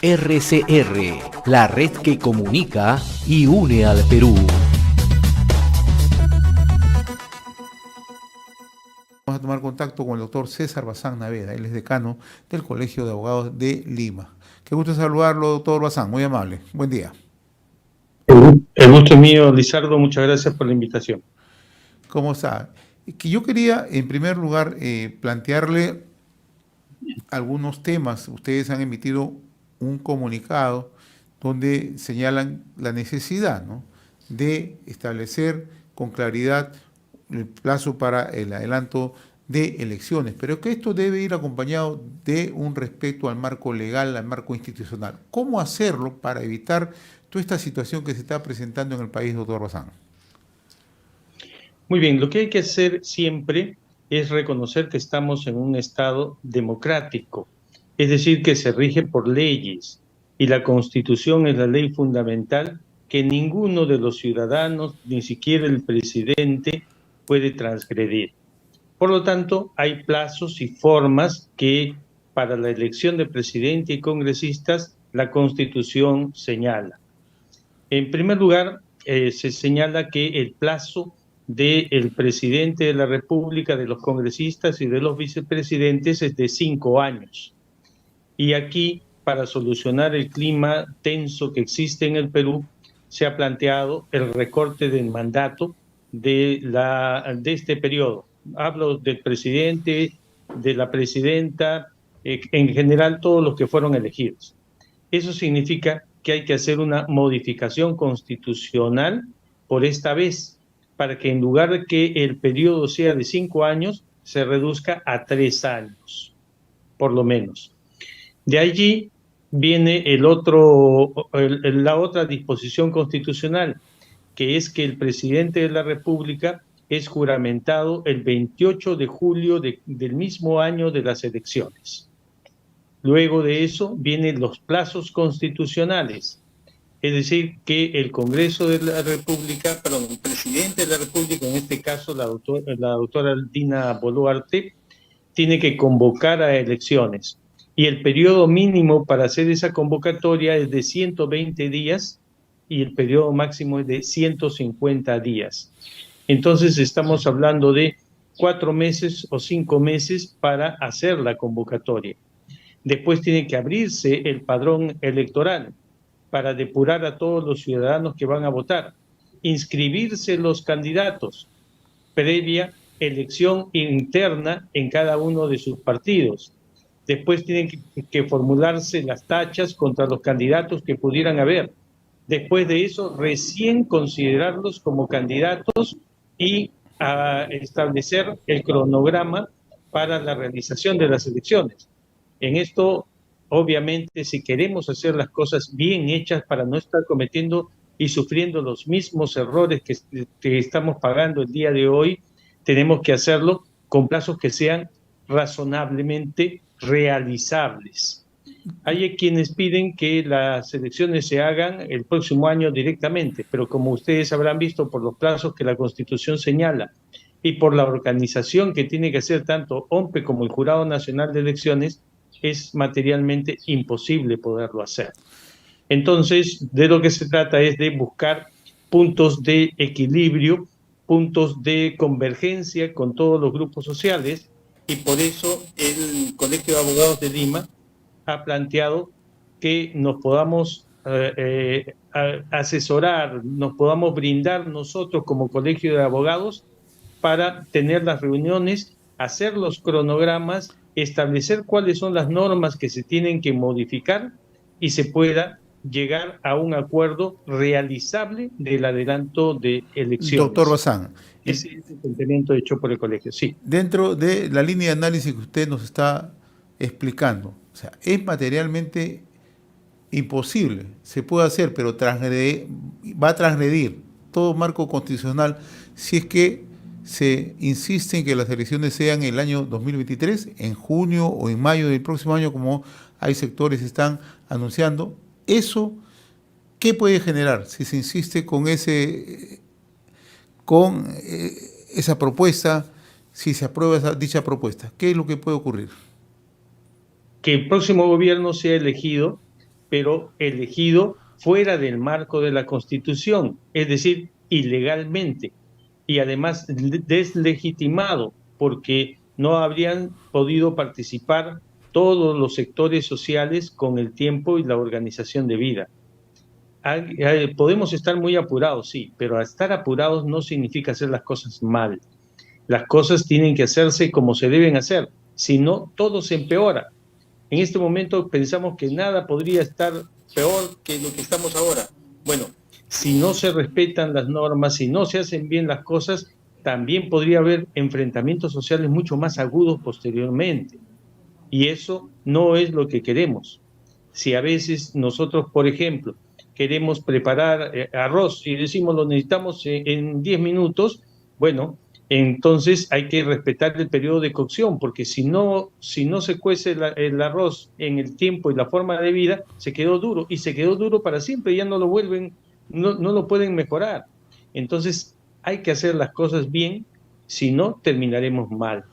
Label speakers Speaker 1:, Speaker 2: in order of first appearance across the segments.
Speaker 1: RCR, la red que comunica y une al Perú.
Speaker 2: Vamos a tomar contacto con el doctor César Bazán Naveda, él es decano del Colegio de Abogados de Lima. Qué gusto saludarlo, doctor Bazán, muy amable. Buen día.
Speaker 3: El gusto es mío, Lizardo, muchas gracias por la invitación.
Speaker 2: ¿Cómo está? Que yo quería, en primer lugar, plantearle algunos temas. Ustedes han emitido un comunicado donde señalan la necesidad, ¿no?, de establecer con claridad el plazo para el adelanto de elecciones, pero que esto debe ir acompañado de un respeto al marco legal, al marco institucional. ¿Cómo hacerlo para evitar toda esta situación que se está presentando en el país, doctor Bazán?
Speaker 3: Muy bien, lo que hay que hacer siempre es reconocer que estamos en un Estado democrático, es decir, que se rige por leyes y la Constitución es la ley fundamental que ninguno de los ciudadanos, ni siquiera el presidente, puede transgredir. Por lo tanto, hay plazos y formas que para la elección de presidente y congresistas la Constitución señala. En primer lugar, se señala que el plazo del presidente de la República, de los congresistas y de los vicepresidentes es de 5 años. Y aquí, para solucionar el clima tenso que existe en el Perú, se ha planteado el recorte del mandato de este periodo. Hablo del presidente, de la presidenta, en general todos los que fueron elegidos. Eso significa que hay que hacer una modificación constitucional por esta vez, para que en lugar de que el periodo sea de 5 años, se reduzca a 3 años, por lo menos. De allí viene la otra disposición constitucional, que es que el presidente de la República es juramentado el 28 de julio del mismo año de las elecciones. Luego de eso vienen los plazos constitucionales, es decir, que el Congreso de la República, perdón, el presidente de la República, en este caso la doctora Dina Boluarte, tiene que convocar a elecciones. Y el periodo mínimo para hacer esa convocatoria es de 120 días y el periodo máximo es de 150 días. Entonces estamos hablando de 4 meses o 5 meses para hacer la convocatoria. Después tiene que abrirse el padrón electoral para depurar a todos los ciudadanos que van a votar, inscribirse los candidatos, previa elección interna en cada uno de sus partidos. Después tienen que formularse las tachas contra los candidatos que pudieran haber. Después de eso, recién considerarlos como candidatos y establecer el cronograma para la realización de las elecciones. En esto, obviamente, si queremos hacer las cosas bien hechas para no estar cometiendo y sufriendo los mismos errores que estamos pagando el día de hoy, tenemos que hacerlo con plazos que sean razonablemente realizables. Hay quienes piden que las elecciones se hagan el próximo año directamente, pero como ustedes habrán visto por los plazos que la Constitución señala y por la organización que tiene que hacer tanto OMPE como el Jurado Nacional de Elecciones, es materialmente imposible poderlo hacer. Entonces, de lo que se trata es de buscar puntos de equilibrio, puntos de convergencia con todos los grupos sociales, y por eso el Colegio de Abogados de Lima ha planteado que nos podamos asesorar, nos podamos brindar nosotros como Colegio de Abogados para tener las reuniones, hacer los cronogramas, establecer cuáles son las normas que se tienen que modificar y se pueda llegar a un acuerdo realizable del adelanto de elecciones.
Speaker 2: Doctor Bazán,
Speaker 3: ese es el planteamiento hecho por el colegio, sí.
Speaker 2: Dentro de la línea de análisis que usted nos está explicando, o sea, es materialmente imposible, se puede hacer, pero va a transgredir todo marco constitucional si es que se insiste en que las elecciones sean el año 2023, en junio o en mayo del próximo año, como hay sectores que están anunciando. Eso, ¿qué puede generar si se insiste con esa propuesta, si se aprueba dicha propuesta? ¿Qué es lo que puede ocurrir?
Speaker 3: Que el próximo gobierno sea elegido pero elegido fuera del marco de la Constitución, es decir, ilegalmente, y además deslegitimado, porque no habrían podido participar todos los sectores sociales con el tiempo y la organización de vida. Podemos estar muy apurados, sí, pero estar apurados no significa hacer las cosas mal. Las cosas tienen que hacerse como se deben hacer, si no, todo se empeora. En este momento pensamos que nada podría estar peor que lo que estamos ahora. Bueno, si no se respetan las normas, si no se hacen bien las cosas, también podría haber enfrentamientos sociales mucho más agudos posteriormente. Y eso no es lo que queremos. Si a veces nosotros, por ejemplo, queremos preparar arroz y decimos lo necesitamos en 10 minutos, bueno, entonces hay que respetar el periodo de cocción, porque si no se cuece el arroz en el tiempo y la forma de vida, se quedó duro, y se quedó duro para siempre, ya no lo vuelven, no lo pueden mejorar. Entonces hay que hacer las cosas bien, si no terminaremos mal.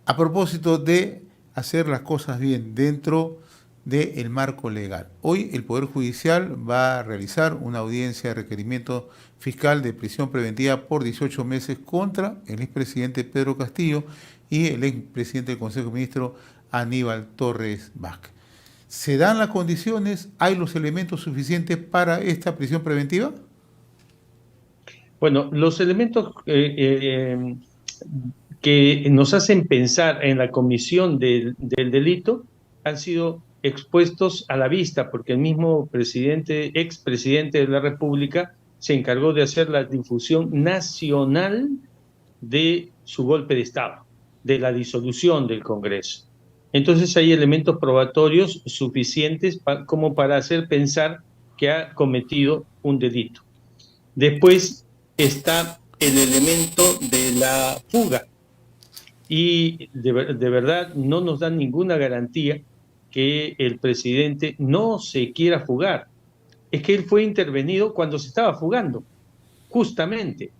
Speaker 2: A propósito de hacer las cosas bien dentro del marco legal. Hoy el Poder Judicial va a realizar una audiencia de requerimiento fiscal de prisión preventiva por 18 meses contra el expresidente Pedro Castillo y el expresidente del Consejo de Ministros Aníbal Torres Vázquez. ¿Se dan las condiciones? ¿Hay los elementos suficientes para esta prisión preventiva?
Speaker 3: Bueno, los elementos que nos hacen pensar en la comisión del delito han sido expuestos a la vista, porque el mismo expresidente de la República se encargó de hacer la difusión nacional de su golpe de Estado, de la disolución del Congreso. Entonces hay elementos probatorios suficientes como para hacer pensar que ha cometido un delito. Después está el elemento de la fuga, y de verdad no nos dan ninguna garantía que el presidente no se quiera fugar. Es que él fue intervenido cuando se estaba fugando, justamente,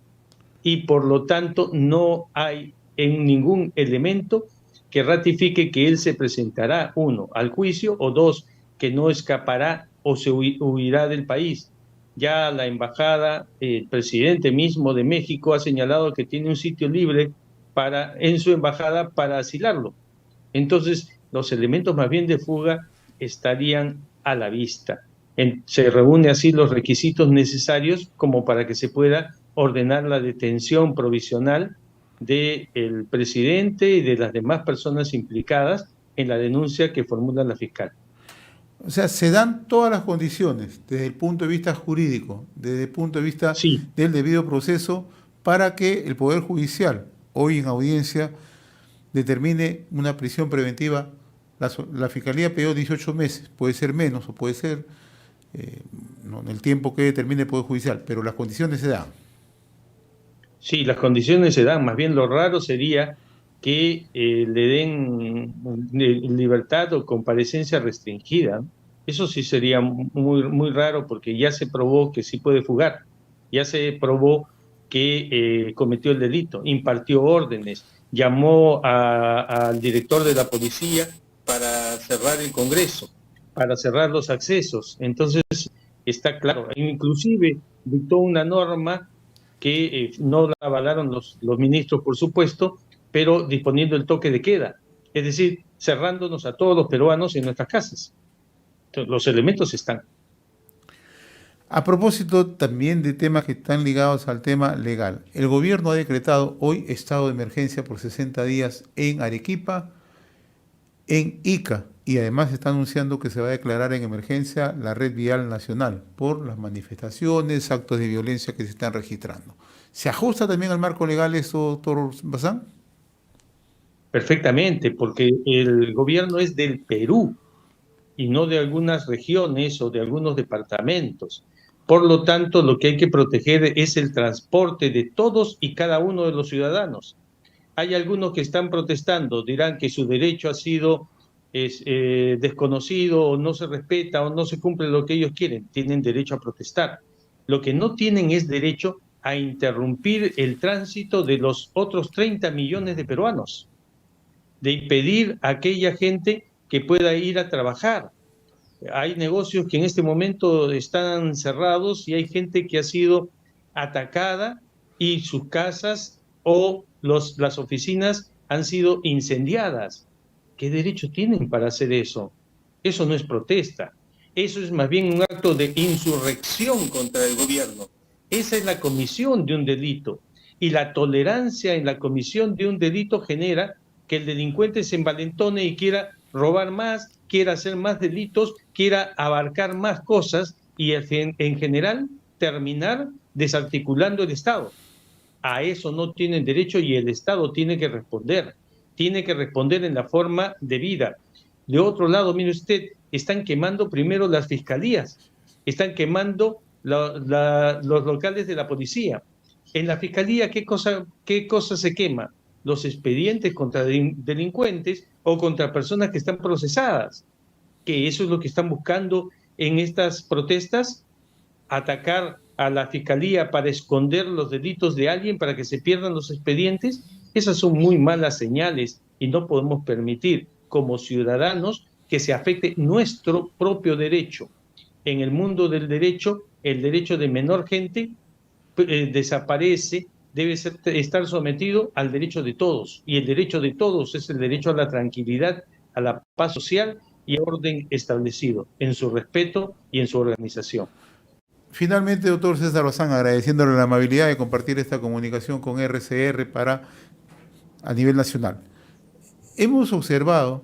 Speaker 3: y por lo tanto no hay en ningún elemento que ratifique que él se presentará, uno, al juicio, o dos, que no escapará o se huirá del país. Ya la embajada, el presidente mismo de México ha señalado que tiene un sitio libre en su embajada para asilarlo. Entonces, los elementos más bien de fuga estarían a la vista. Se reúnen así los requisitos necesarios como para que se pueda ordenar la detención provisional del presidente y de las demás personas implicadas en la denuncia que formula la fiscal.
Speaker 2: O sea, se dan todas las condiciones desde el punto de vista jurídico, desde el punto de vista del debido proceso, para que el Poder Judicial, hoy en audiencia, determine una prisión preventiva. La Fiscalía pidió 18 meses, puede ser menos o puede ser en el tiempo que determine el Poder Judicial, pero las condiciones se dan.
Speaker 3: Sí, las condiciones se dan. Más bien lo raro sería que le den libertad o comparecencia restringida. Eso sí sería muy, muy raro, porque ya se probó que sí puede fugar, ya se probó que cometió el delito, impartió órdenes, llamó al director de la policía para cerrar el Congreso, para cerrar los accesos. Entonces está claro, inclusive dictó una norma que no la avalaron los ministros, por supuesto, pero disponiendo el toque de queda, es decir, cerrándonos a todos los peruanos en nuestras casas. Entonces, los elementos están.
Speaker 2: A propósito también de temas que están ligados al tema legal, el gobierno ha decretado hoy estado de emergencia por 60 días en Arequipa, en Ica, y además está anunciando que se va a declarar en emergencia la red vial nacional por las manifestaciones, actos de violencia que se están registrando. ¿Se ajusta también al marco legal esto, doctor Bazán?
Speaker 3: Perfectamente, porque el gobierno es del Perú y no de algunas regiones o de algunos departamentos. Por lo tanto, lo que hay que proteger es el transporte de todos y cada uno de los ciudadanos. Hay algunos que están protestando, dirán que su derecho ha sido desconocido, o no se respeta, o no se cumple lo que ellos quieren. Tienen derecho a protestar. Lo que no tienen es derecho a interrumpir el tránsito de los otros 30 millones de peruanos, de impedir a aquella gente que pueda ir a trabajar. Hay negocios que en este momento están cerrados y hay gente que ha sido atacada y sus casas o las oficinas han sido incendiadas. ¿Qué derecho tienen para hacer eso? Eso no es protesta. Eso es más bien un acto de insurrección contra el gobierno. Esa es la comisión de un delito. Y la tolerancia en la comisión de un delito genera que el delincuente se envalentone y quiera robar más, quiera hacer más delitos, quiera abarcar más cosas y en general terminar desarticulando el Estado. A eso no tienen derecho y el Estado tiene que responder en la forma debida. De otro lado, mire usted, están quemando primero las fiscalías, están quemando los locales de la policía. En la fiscalía, ¿qué cosa se quema? Los expedientes contra delincuentes o contra personas que están procesadas, que eso es lo que están buscando en estas protestas, atacar a la fiscalía para esconder los delitos de alguien, para que se pierdan los expedientes. Esas son muy malas señales y no podemos permitir como ciudadanos que se afecte nuestro propio derecho. En el mundo del derecho, el derecho de menor gente desaparece, debe estar sometido al derecho de todos, y el derecho de todos es el derecho a la tranquilidad, a la paz social y orden establecido en su respeto y en su organización.
Speaker 2: Finalmente, doctor César Bazán, agradeciéndole la amabilidad de compartir esta comunicación con RCR a nivel nacional. Hemos observado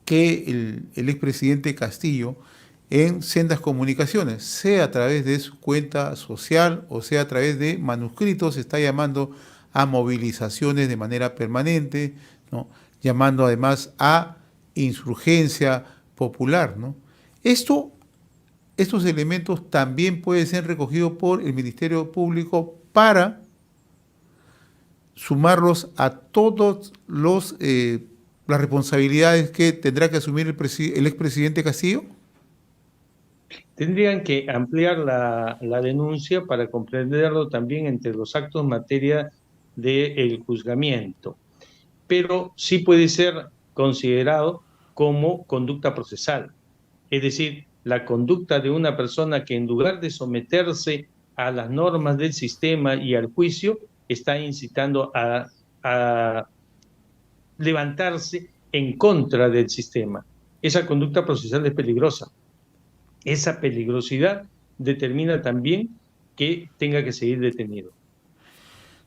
Speaker 2: que el expresidente Castillo, en sendas comunicaciones, sea a través de su cuenta social o sea a través de manuscritos, está llamando a movilizaciones de manera permanente, ¿no? Llamando además a insurgencia popular, ¿no? Estos elementos también pueden ser recogidos por el Ministerio Público para sumarlos a todas las responsabilidades que tendrá que asumir el expresidente Castillo.
Speaker 3: Tendrían que ampliar la denuncia para comprenderlo también entre los actos en materia del juzgamiento, pero sí puede ser considerado como conducta procesal, es decir, la conducta de una persona que en lugar de someterse a las normas del sistema y al juicio, está incitando a levantarse en contra del sistema. Esa conducta procesal es peligrosa. Esa peligrosidad determina también que tenga que seguir detenido.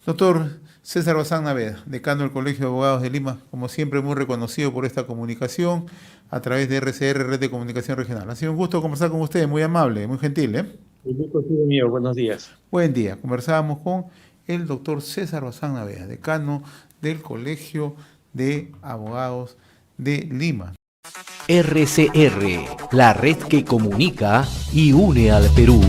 Speaker 2: Doctor César Bazán Naveda, decano del Colegio de Abogados de Lima, como siempre muy reconocido por esta comunicación a través de RCR, Red de Comunicación Regional. Ha sido un gusto conversar con usted, muy amable, muy gentil, ¿eh?
Speaker 3: El gusto ha sido mío, buenos días.
Speaker 2: Buen día, conversábamos con el doctor César Bazán Naveda, decano del Colegio de Abogados de Lima.
Speaker 1: RCR, la red que comunica y une al Perú.